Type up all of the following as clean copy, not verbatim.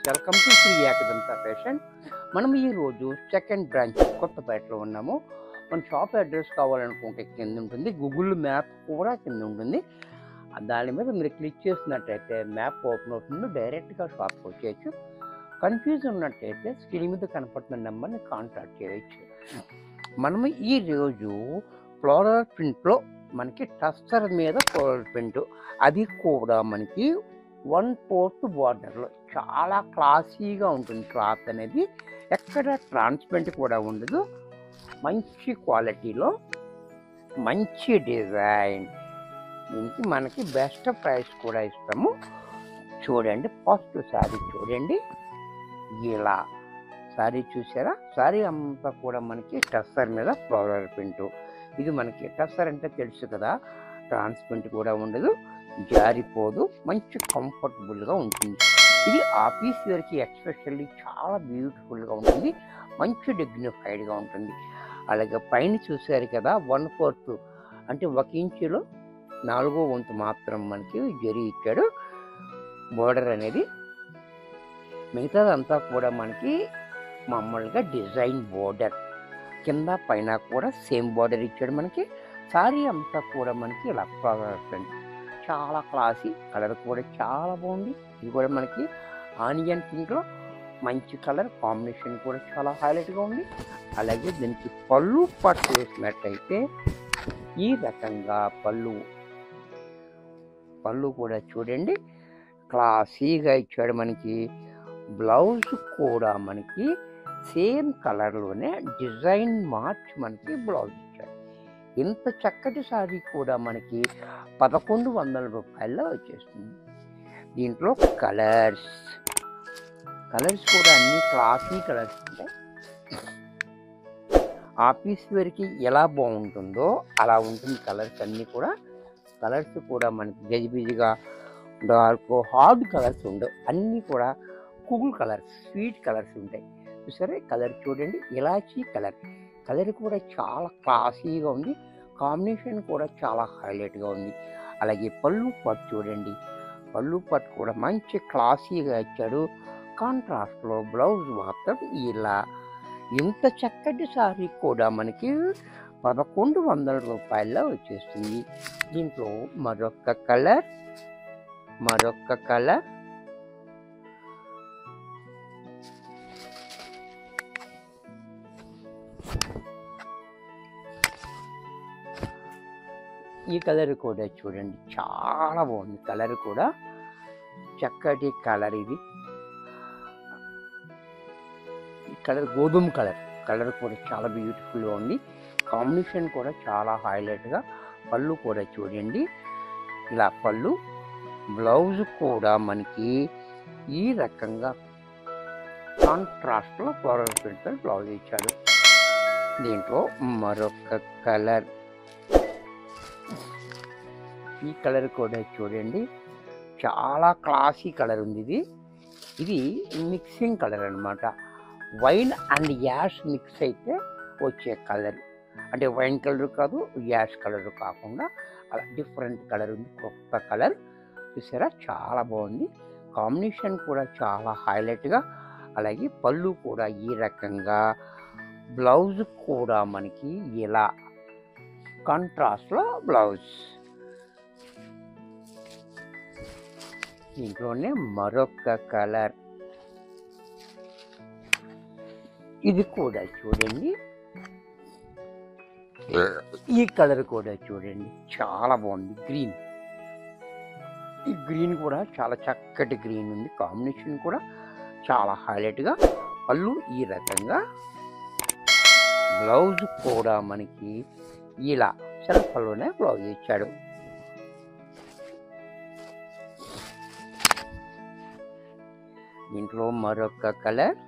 Welcome to Shri Ekadanta fashion. మనం ఈరోజు second branch కొత్తపేటలో ఉన్నాము. మన షాప్ అడ్రస్ కావాలనుకుంటే కింద ఉంటుంది, గూగుల్ మ్యాప్ కూడా కింద ఉంటుంది. దాని మీద మీరు క్లిక్ చేసినట్టయితే మ్యాప్ ఓపెన్ అవుతుంది, డైరెక్ట్గా షాప్కి వచ్చేయచ్చు. కన్ఫ్యూజ్ ఉన్నట్టయితే స్క్రీన్ మీద కనపడుతున్న నెంబర్ని కాంటాక్ట్ చేయవచ్చు. మనము ఈరోజు ఫ్లోరల్ ప్రింట్లో మనకి టస్టర్ మీద ఫ్లోరల్ ప్రింట్, అది కూడా మనకి 1/4 బార్డర్లో చాలా క్లాసీగా ఉంటుంది. క్లాత్ అనేది ఎక్కడ ట్రాన్స్పరెంట్ కూడా ఉండదు, మంచి క్వాలిటీలో మంచి డిజైన్. దీనికి మనకి బెస్ట్ ప్రైస్ కూడా ఇస్తాము. చూడండి, ఫస్ట్ శారీ చూడండి, ఇలా శారీ చూసారా? శారీ అంతా కూడా మనకి టస్సర్ మీద ఫ్లోరల్ ప్రింట్. ఇది మనకి టస్సర్ అంటే తెలుసు కదా, ట్రాన్స్పరెంట్ కూడా ఉండదు, జారిపోదు, మంచి కంఫర్టబుల్గా ఉంటుంది. ఇది ఆఫీస్ వేర్కి ఎక్స్పెషల్లీ చాలా బ్యూటిఫుల్గా ఉంటుంది, మంచి డిగ్నిఫైడ్గా ఉంటుంది. అలాగే పైన చూసారు కదా, 1/4 అంటే 1 ఇంచులో 4వ వంతు మాత్రం మనకి జరీ ఇచ్చాడు బోర్డర్ అనేది. మిగతాదంతా కూడా మనకి మామూలుగా డిజైన్ బోర్డర్, కింద పైన కూడా సేమ్ బోర్డర్ ఇచ్చాడు మనకి. సారీ అంతా కూడా మనకి ఇలా ఫ్లవర్ ప్రింట్, చాలా క్లాసీ. కలర్ కూడా చాలా బాగుంది. ఇది కూడా మనకి ఆనియన్ పింక్లో మంచి కలర్ కాంబినేషన్ కూడా చాలా హైలైట్గా ఉంది. అలాగే దీనికి పళ్ళు పట్టు వేసినట్టయితే ఈ రకంగా పళ్ళు కూడా చూడండి క్లాసీగా ఇచ్చాడు మనకి. బ్లౌజ్ కూడా మనకి సేమ్ కలర్లోనే డిజైన్ మార్చి మనకి బ్లౌజ్ ఇచ్చాడు. ఇంత చక్కటి సారీ కూడా మనకి 1100 రూపాయల్లో వచ్చేస్తుంది. దీంట్లో కలర్స్ కూడా అన్ని క్లాసీ కలర్స్ ఉంటాయి. ఆఫీస్ వేర్కి ఎలా బాగుంటుందో అలా ఉంటుంది కలర్స్ అన్నీ కూడా. కలర్స్ కూడా మనకి గజిబిజిగా డార్క్ హార్డ్ కలర్స్ ఉండవు, అన్నీ కూడా కూల్ కలర్స్, స్వీట్ కలర్స్ ఉంటాయి. చూసారా కలర్ చూడండి, ఇలాచీ కలర్ కూడా చాలా క్లాసీగా ఉంది, కాంబినేషన్ కూడా చాలా హైలైట్గా ఉంది. అలాగే పళ్ళు పట్టు చూడండి, పళ్ళు పట్టు కూడా మంచి క్లాసీగా ఇచ్చాడు. కాంట్రాస్ట్లో బ్లౌజ్ మాత్రం ఇలా. ఇంత చక్కటి సారీ కూడా మనకి 1100 రూపాయల్లో వచ్చేస్తుంది. దీంట్లో మరొక కలర్ ఈ కలర్ కూడా చూడండి, చాలా బాగుంది. కలర్ కూడా చక్కటి కలర్. ఇది ఈ కలర్ గోధుమ కలర్ కూడా చాలా బ్యూటిఫుల్గా ఉంది, కాంబినేషన్ కూడా చాలా హైలైట్గా. పళ్ళు కూడా చూడండి, ఇలా పళ్ళు. బ్లౌజ్ కూడా మనకి ఈ రకంగా కాంట్రాస్ట్లో ఫ్లోరల్ ప్రింట్తో బ్లౌజ్ ఇచ్చాడు. దీంట్లో మరొక కలర్, ఈ కలర్ కూడా చూడండి, చాలా క్లాసీ కలర్ ఉంది. ఇది మిక్సింగ్ కలర్ అనమాట. వైన్ అండ్ యాష్ మిక్స్ అయితే వచ్చే కలర్, అంటే వైన్ కలర్ కాదు, యాష్ కలర్ కాకుండా అలా డిఫరెంట్ కలర్ ఉంది, కొత్త కలర్. చూసారా చాలా బాగుంది, కాంబినేషన్ కూడా చాలా హైలైట్గా. అలాగే పళ్ళు కూడా ఈ రకంగా, బ్లౌజ్ కూడా మనకి ఇలా కాంట్రాస్ట్లో బ్లౌజ్. దీంట్లోనే మరొక కలర్, ఇది కూడా చూడండి, ఈ కలర్ కూడా చూడండి చాలా బాగుంది. గ్రీన్, ఈ గ్రీన్ కూడా చాలా చక్కటి గ్రీన్ ఉంది, కాంబినేషన్ కూడా చాలా హైలైట్గా. పళ్ళు ఈ రకంగా, బ్లౌజ్ కూడా మనకి ఇలా సెల్ఫ్లోనే బ్లౌజ్ ఇచ్చాడు. దీంట్లో మరొక కలర్,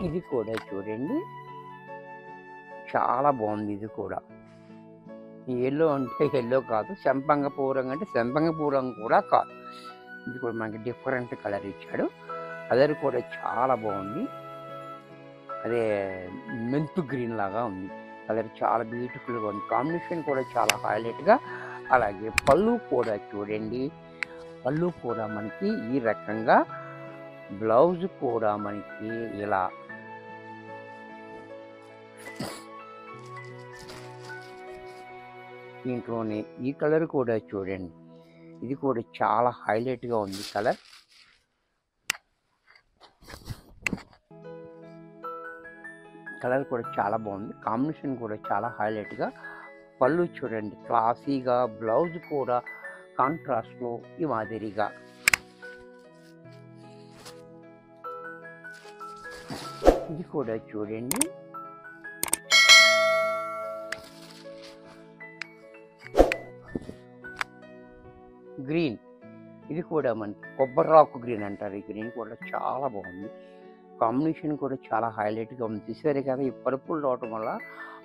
ఇది కూడా చూడండి చాలా బాగుంది. ఇది కూడా ఎల్లో అంటే ఎల్లో కాదు, సంపంగపూ రంగు అంటే సంపంగపూ రంగు కూడా కాదు. ఇది కూడా మనకి డిఫరెంట్ కలర్ ఇచ్చాడు. కలర్ కూడా చాలా బాగుంది, అదే మెంతు గ్రీన్ లాగా ఉంది. కలర్ చాలా బ్యూటిఫుల్గా ఉంది, కాంబినేషన్ కూడా చాలా హైలైట్గా. అలాగే పళ్ళు కూడా చూడండి, పళ్ళు కూడా మనకి ఈ రకంగా, బ్లౌజ్ కూడా మనకి ఇలా. దీంట్లోనే ఈ కలర్ కూడా చూడండి, ఇది కూడా చాలా హైలైట్గా ఉంది కలర్. కలర్ కూడా చాలా బాగుంది, కాంబినేషన్ కూడా చాలా హైలైట్గా. పళ్ళు చూడండి క్లాసీగా, బ్లౌజ్ కూడా కాంట్రాస్ట్లో ఈ మాదిరిగా. ఇది కూడా చూడండి, గ్రీన్, ఇది కూడా మనకి కొబ్బరిరాకు గ్రీన్ అంటారు. ఈ గ్రీన్ కూడా చాలా బాగుంది, కాంబినేషన్ కూడా చాలా హైలైట్గా ఉంది. చూసారు కదా, ఈ పర్పుల్ రావటం వల్ల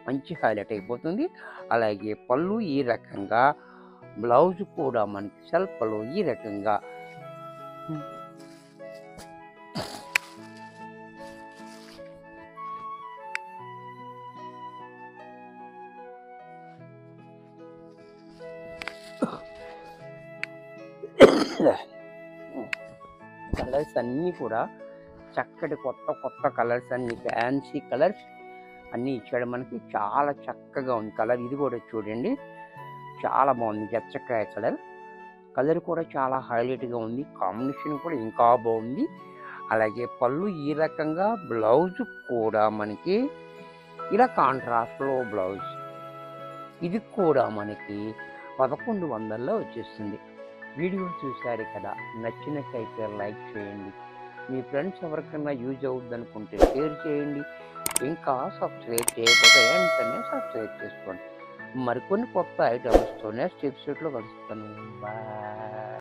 మంచి హైలైట్ అయిపోతుంది. అలాగే పళ్ళు ఈ రకంగా, బ్లౌజ్ కూడా మనకి సెల్ఫ్లో ఈ రకంగా. కలర్స్ అన్నీ కూడా చక్కటి కొత్త కొత్త కలర్స్, అన్ని ఫ్యాన్సీ కలర్స్ అన్నీ ఇచ్చాడు మనకి. చాలా చక్కగా ఉంది కలర్. ఇది కూడా చూడండి చాలా బాగుంది, గచ్చకాయ కలర్. కలర్ కూడా చాలా హైలైట్గా ఉంది, కాంబినేషన్ కూడా ఇంకా బాగుంది. అలాగే పళ్ళు ఈ రకంగా, బ్లౌజ్ కూడా మనకి ఇలా కాంట్రాస్ట్లో బ్లౌజ్. ఇది కూడా మనకి 1100లో వచ్చేస్తుంది. వీడియో చూశారు కదా, నచ్చినట్టయితే లైక్ చేయండి. మీ ఫ్రెండ్స్ ఎవరికైనా యూజ్ అవుద్ది అనుకుంటే షేర్ చేయండి. ఇంకా సబ్స్క్రైబ్ చేయకపోతే వెంటనే సబ్స్క్రైబ్ చేసుకోండి. మరికొన్ని కొత్త ఐటమ్స్తో నెక్స్ట్ ఎపిసోడ్లో కలుస్తాను. బాయ్.